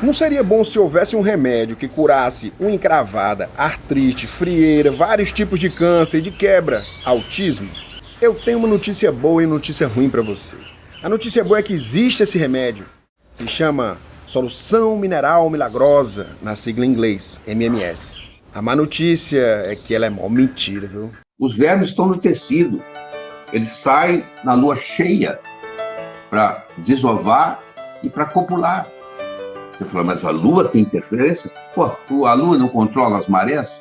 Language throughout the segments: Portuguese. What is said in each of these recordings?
Não seria bom se houvesse um remédio que curasse unha encravada, artrite, frieira, vários tipos de câncer e de quebra, autismo? Eu tenho uma notícia boa e notícia ruim para você. A notícia boa é que existe esse remédio. Se chama Solução Mineral Milagrosa, na sigla em inglês, MMS. A má notícia é que ela é mó mentira, viu? Os vermes estão no tecido. Eles saem na lua cheia para desovar e para copular. Você fala, mas a lua tem interferência? Pô, a lua não controla as marés?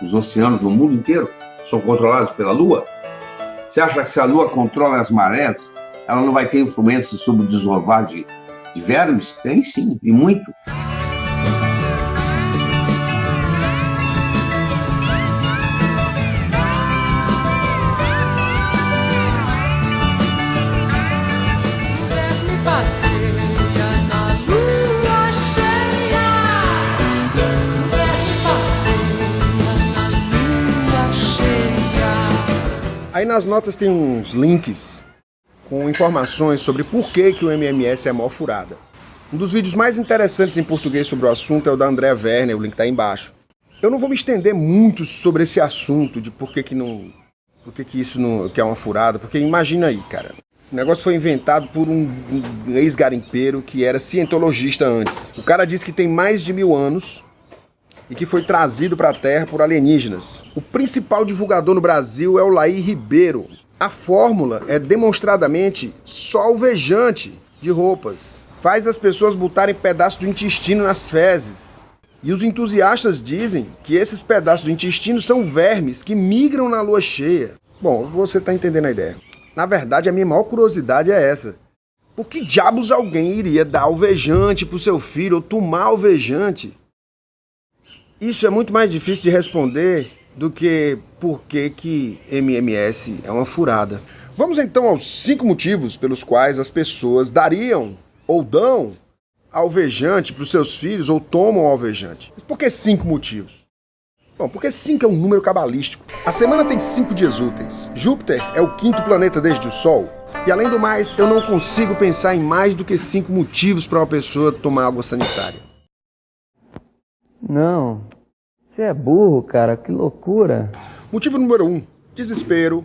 Os oceanos do mundo inteiro são controlados pela lua? Você acha que se a lua controla as marés, ela não vai ter influência sobre o desovar de vermes? Tem sim, e muito. Aí nas notas tem uns links com informações sobre por que o MMS é mó furada. Um dos vídeos mais interessantes em português sobre o assunto é o da Andrea Werner, o link tá aí embaixo. Eu não vou me estender muito sobre esse assunto de por que isso não, que é uma furada, porque imagina aí, cara. O negócio foi inventado por um ex-garimpeiro que era cientologista antes. O cara disse que tem mais de 1000 anos e que foi trazido para a Terra por alienígenas. O principal divulgador no Brasil é o Laí Ribeiro. A fórmula é demonstradamente só alvejante de roupas. Faz as pessoas botarem pedaços do intestino nas fezes. E os entusiastas dizem que esses pedaços do intestino são vermes que migram na lua cheia. Bom, você tá entendendo a ideia. Na verdade, a minha maior curiosidade é essa. Por que diabos alguém iria dar alvejante pro seu filho ou tomar alvejante? Isso é muito mais difícil de responder do que por que MMS é uma furada. Vamos então aos 5 motivos pelos quais as pessoas dariam ou dão alvejante para os seus filhos ou tomam alvejante. Mas por que 5 motivos? Bom, porque 5 é um número cabalístico. A semana tem 5 dias úteis. Júpiter é o 5º planeta desde o Sol. E além do mais, eu não consigo pensar em mais do que 5 motivos para uma pessoa tomar água sanitária. Não, você é burro, cara, que loucura. Motivo número 1, desespero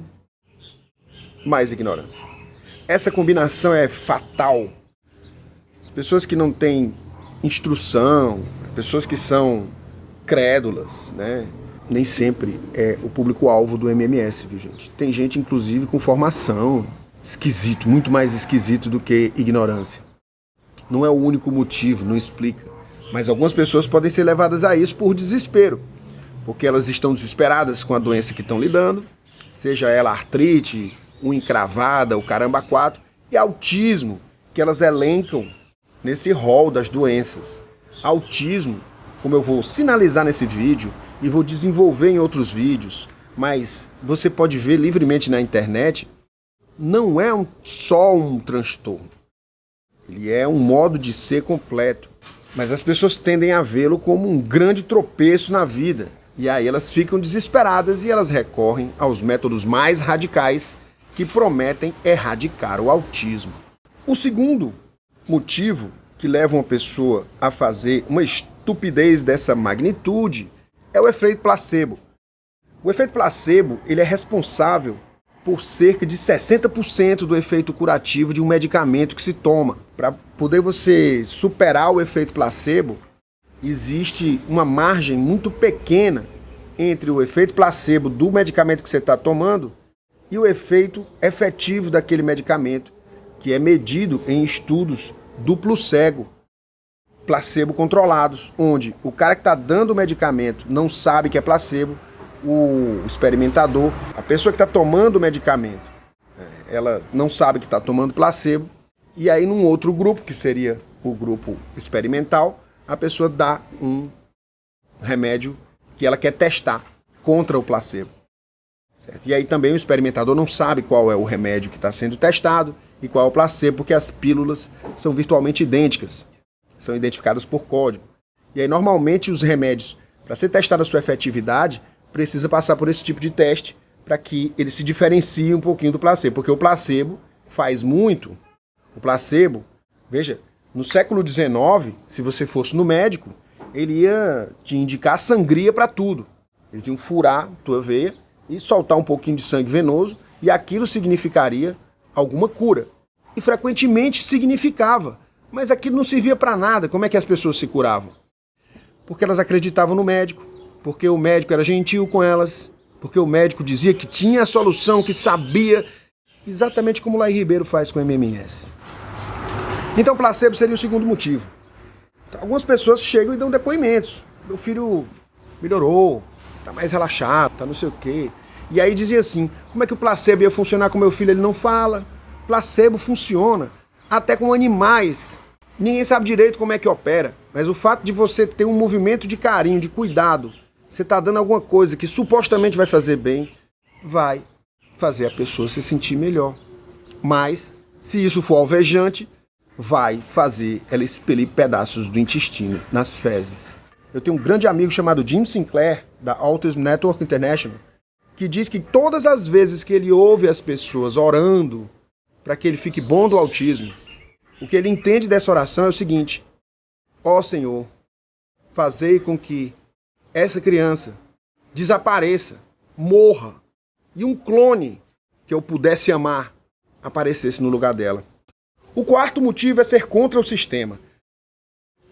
mais ignorância. Essa combinação é fatal. As pessoas que não têm instrução, pessoas que são crédulas, né? Nem sempre é o público-alvo do MMS, viu, gente? Tem gente, inclusive, com formação. Esquisito, muito mais esquisito do que ignorância. Não é o único motivo, não explica. Mas algumas pessoas podem ser levadas a isso por desespero, porque elas estão desesperadas com a doença que estão lidando, seja ela artrite, unha encravada, o caramba 4, e autismo, que elas elencam nesse rol das doenças. Autismo, como eu vou sinalizar nesse vídeo e vou desenvolver em outros vídeos, mas você pode ver livremente na internet, não é só um transtorno. Ele é um modo de ser completo. Mas as pessoas tendem a vê-lo como um grande tropeço na vida. E aí elas ficam desesperadas e elas recorrem aos métodos mais radicais que prometem erradicar o autismo. O segundo motivo que leva uma pessoa a fazer uma estupidez dessa magnitude é o efeito placebo. O efeito placebo ele é responsável por cerca de 60% do efeito curativo de um medicamento que se toma. Para poder você superar o efeito placebo, existe uma margem muito pequena entre o efeito placebo do medicamento que você está tomando e o efeito efetivo daquele medicamento, que é medido em estudos duplo cego, placebo controlados, onde o cara que está dando o medicamento não sabe que é placebo, o experimentador, a pessoa que está tomando o medicamento, ela não sabe que está tomando placebo, e aí num outro grupo, que seria o grupo experimental, a pessoa dá um remédio que ela quer testar contra o placebo. Certo? E aí também o experimentador não sabe qual é o remédio que está sendo testado e qual é o placebo, porque as pílulas são virtualmente idênticas, são identificadas por código. E aí normalmente os remédios, para ser testada a sua efetividade, precisa passar por esse tipo de teste para que ele se diferencie um pouquinho do placebo, porque o placebo faz muito. O placebo, veja, No século XIX, se você fosse no médico, ele ia te indicar sangria para tudo. Eles iam furar tua veia e soltar um pouquinho de sangue venoso, e aquilo significaria alguma cura. E frequentemente significava, mas aquilo não servia para nada. Como é que as pessoas se curavam? Porque elas acreditavam no médico, porque o médico era gentil com elas, porque o médico dizia que tinha a solução, que sabia, exatamente como o Laí Ribeiro faz com o MMS. Então placebo seria o segundo motivo. Algumas pessoas chegam e dão depoimentos. Meu filho melhorou, tá mais relaxado, tá não sei o quê. E aí dizia assim, como é que o placebo ia funcionar com meu filho? Ele não fala. Placebo funciona até com animais. Ninguém sabe direito como é que opera, mas o fato de você ter um movimento de carinho, de cuidado, você tá dando alguma coisa que supostamente vai fazer bem, vai fazer a pessoa se sentir melhor. Mas, se isso for alvejante, vai fazer ela expelir pedaços do intestino nas fezes. Eu tenho um grande amigo chamado Jim Sinclair, da Autism Network International, que diz que todas as vezes que ele ouve as pessoas orando para que ele fique bom do autismo, o que ele entende dessa oração é o seguinte: ó Senhor, fazei com que essa criança desapareça, morra, e um clone que eu pudesse amar aparecesse no lugar dela. O quarto motivo é ser contra o sistema.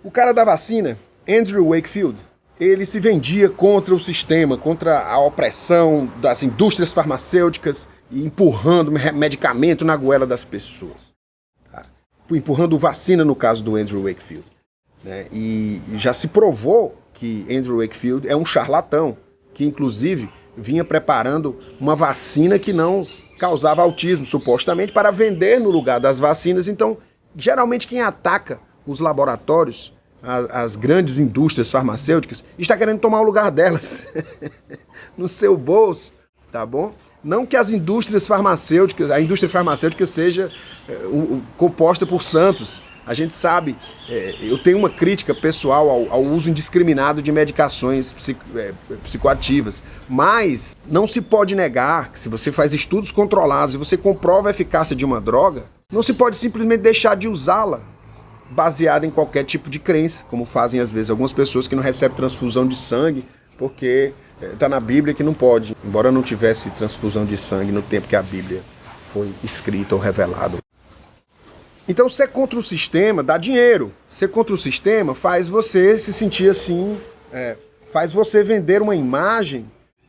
O cara da vacina, Andrew Wakefield, ele se vendia contra o sistema, contra a opressão das indústrias farmacêuticas e empurrando medicamento na goela das pessoas. Tá? Empurrando vacina no caso do Andrew Wakefield. Né? E já se provou que Andrew Wakefield é um charlatão, que inclusive vinha preparando uma vacina que não causava autismo, supostamente, para vender no lugar das vacinas. Então, geralmente quem ataca os laboratórios, as grandes indústrias farmacêuticas, está querendo tomar o lugar delas no seu bolso, tá bom? Não que as indústrias farmacêuticas, a indústria farmacêutica seja composta por santos. A gente sabe, eu tenho uma crítica pessoal ao uso indiscriminado de medicações psicoativas, mas não se pode negar que se você faz estudos controlados e você comprova a eficácia de uma droga, não se pode simplesmente deixar de usá-la baseada em qualquer tipo de crença, como fazem às vezes algumas pessoas que não recebem transfusão de sangue porque está na Bíblia que não pode, embora não tivesse transfusão de sangue no tempo que a Bíblia foi escrita ou revelada. Então ser contra o sistema dá dinheiro. Ser contra o sistema faz você se sentir assim, faz você vender uma imagem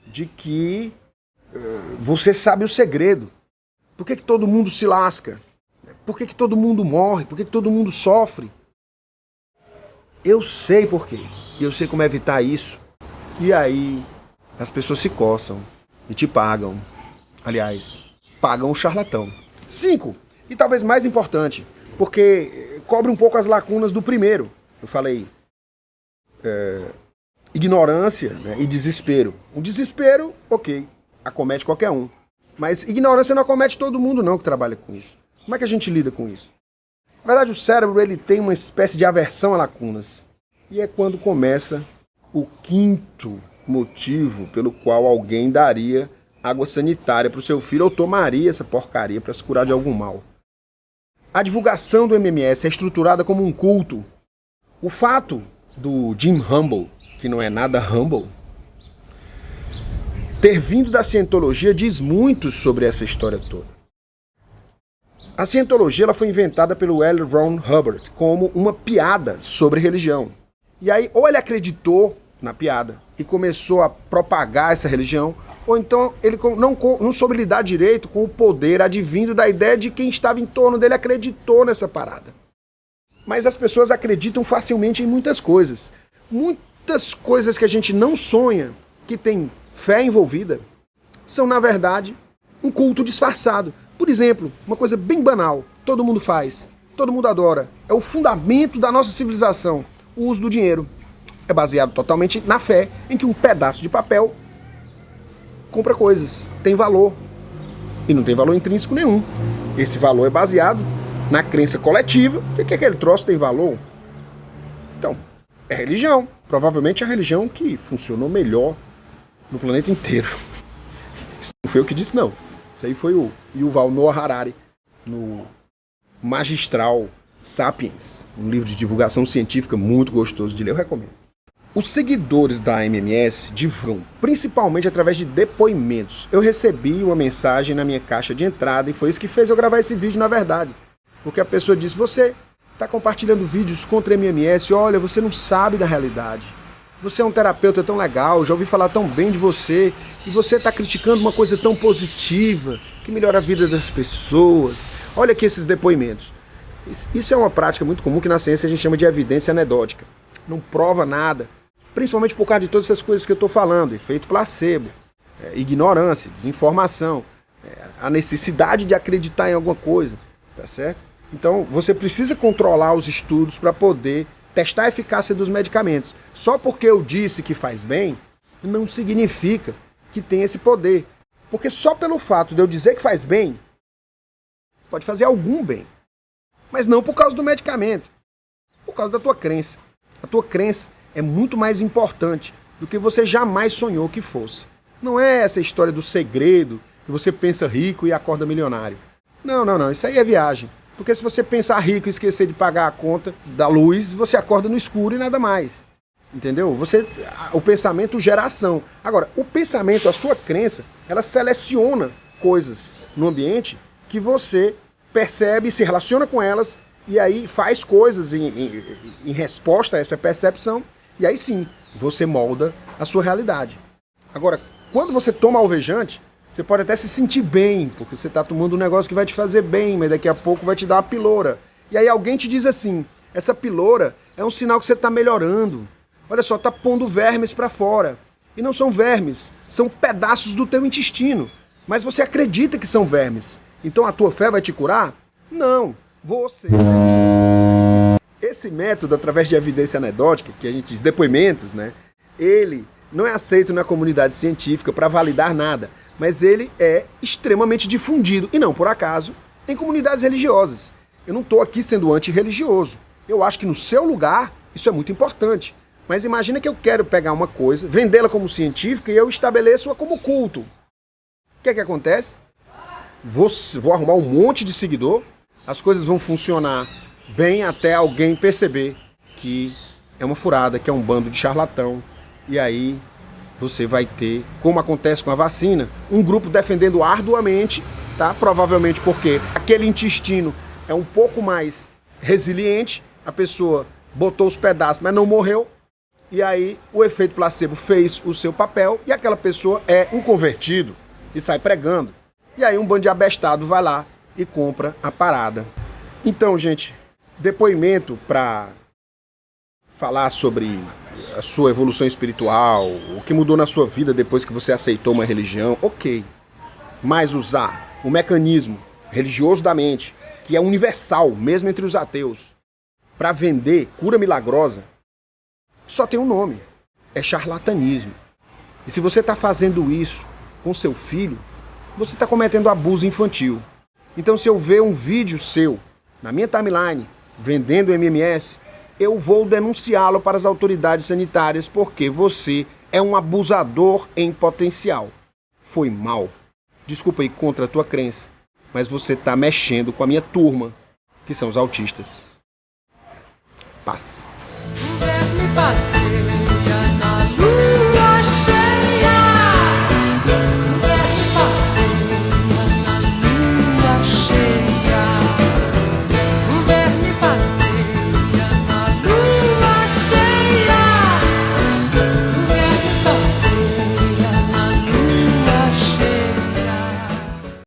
de que você sabe o segredo. Por que todo mundo se lasca? Por que todo mundo morre? Por que todo mundo sofre? Eu sei por quê. E eu sei como evitar isso. E aí as pessoas se coçam e te pagam. Aliás, pagam o charlatão. 5. E talvez mais importante, porque cobre um pouco as lacunas do primeiro. Eu falei ignorância, né, e desespero. O desespero, ok, acomete qualquer um. Mas ignorância não acomete todo mundo não que trabalha com isso. Como é que a gente lida com isso? Na verdade, o cérebro ele tem uma espécie de aversão a lacunas. E é quando começa o quinto motivo pelo qual alguém daria água sanitária para o seu filho ou tomaria essa porcaria para se curar de algum mal. A divulgação do MMS é estruturada como um culto. O fato do Jim Humble, que não é nada humble, ter vindo da cientologia diz muito sobre essa história toda. A cientologia ela foi inventada pelo L. Ron Hubbard como uma piada sobre religião. E aí, ou ele acreditou na piada e começou a propagar essa religião, ou então ele não soube lidar direito com o poder advindo da ideia de quem estava em torno dele acreditou nessa parada. Mas as pessoas acreditam facilmente em muitas coisas. Muitas coisas que a gente não sonha, que tem fé envolvida, são, na verdade, um culto disfarçado. Por exemplo, uma coisa bem banal, todo mundo faz, todo mundo adora, é o fundamento da nossa civilização, o uso do dinheiro. É baseado totalmente na fé em que um pedaço de papel compra coisas, tem valor. E não tem valor intrínseco nenhum. Esse valor é baseado na crença coletiva de que aquele troço tem valor. Então, é religião. Provavelmente é a religião que funcionou melhor no planeta inteiro. Isso não foi eu que disse, não. Isso aí foi o Yuval Noah Harari, no magistral Sapiens, um livro de divulgação científica muito gostoso de ler, eu recomendo. Os seguidores da MMS divulgam, principalmente através de depoimentos. Eu recebi uma mensagem na minha caixa de entrada e foi isso que fez eu gravar esse vídeo, na verdade. Porque a pessoa disse, você está compartilhando vídeos contra a MMS, olha, você não sabe da realidade. Você é um terapeuta tão legal, já ouvi falar tão bem de você, e você está criticando uma coisa tão positiva, que melhora a vida das pessoas. Olha aqui esses depoimentos. Isso é uma prática muito comum que na ciência a gente chama de evidência anedótica. Não prova nada. Principalmente por causa de todas essas coisas que eu estou falando, efeito placebo, ignorância, desinformação, a necessidade de acreditar em alguma coisa, tá certo? Então você precisa controlar os estudos para poder testar a eficácia dos medicamentos. Só porque eu disse que faz bem, não significa que tem esse poder. Porque só pelo fato de eu dizer que faz bem, pode fazer algum bem. Mas não por causa do medicamento, por causa da tua crença. A tua crença é muito mais importante do que você jamais sonhou que fosse. Não é essa história do segredo, que você pensa rico e acorda milionário. Não, isso aí é viagem. Porque se você pensar rico e esquecer de pagar a conta da luz, você acorda no escuro e nada mais. Entendeu? O pensamento gera ação. Agora, o pensamento, a sua crença, ela seleciona coisas no ambiente que você percebe, se relaciona com elas e aí faz coisas em resposta a essa percepção e aí sim, você molda a sua realidade. Agora, quando você toma alvejante, você pode até se sentir bem, porque você está tomando um negócio que vai te fazer bem, mas daqui a pouco vai te dar uma piloura. E aí alguém te diz assim, essa piloura é um sinal que você está melhorando. Olha só, está pondo vermes para fora. E não são vermes, são pedaços do teu intestino. Mas você acredita que são vermes. Então a tua fé vai te curar? Não, você. Esse método, através de evidência anedótica, que a gente diz depoimentos, né? Ele não é aceito na comunidade científica para validar nada, mas ele é extremamente difundido, e não por acaso, em comunidades religiosas. Eu não estou aqui sendo antirreligioso. Eu acho que no seu lugar isso é muito importante. Mas imagina que eu quero pegar uma coisa, vendê-la como científica e eu estabeleço-a como culto. O que é que acontece? Vou arrumar um monte de seguidor, as coisas vão funcionar bem até alguém perceber que é uma furada, que é um bando de charlatão. E aí você vai ter, como acontece com a vacina, um grupo defendendo arduamente, tá? Provavelmente porque aquele intestino é um pouco mais resiliente, a pessoa botou os pedaços, mas não morreu. E aí o efeito placebo fez o seu papel e aquela pessoa é um convertido e sai pregando. E aí um bando de abestado vai lá e compra a parada. Então, gente, depoimento para falar sobre a sua evolução espiritual, o que mudou na sua vida depois que você aceitou uma religião, ok. Mas usar o mecanismo religioso da mente, que é universal, mesmo entre os ateus, para vender cura milagrosa, só tem um nome, é charlatanismo. E se você está fazendo isso com seu filho, você está cometendo abuso infantil. Então se eu ver um vídeo seu na minha timeline vendendo MMS, eu vou denunciá-lo para as autoridades sanitárias porque você é um abusador em potencial. Foi mal. Desculpa aí contra a tua crença, mas você está mexendo com a minha turma, que são os autistas. Paz. Ver-me passer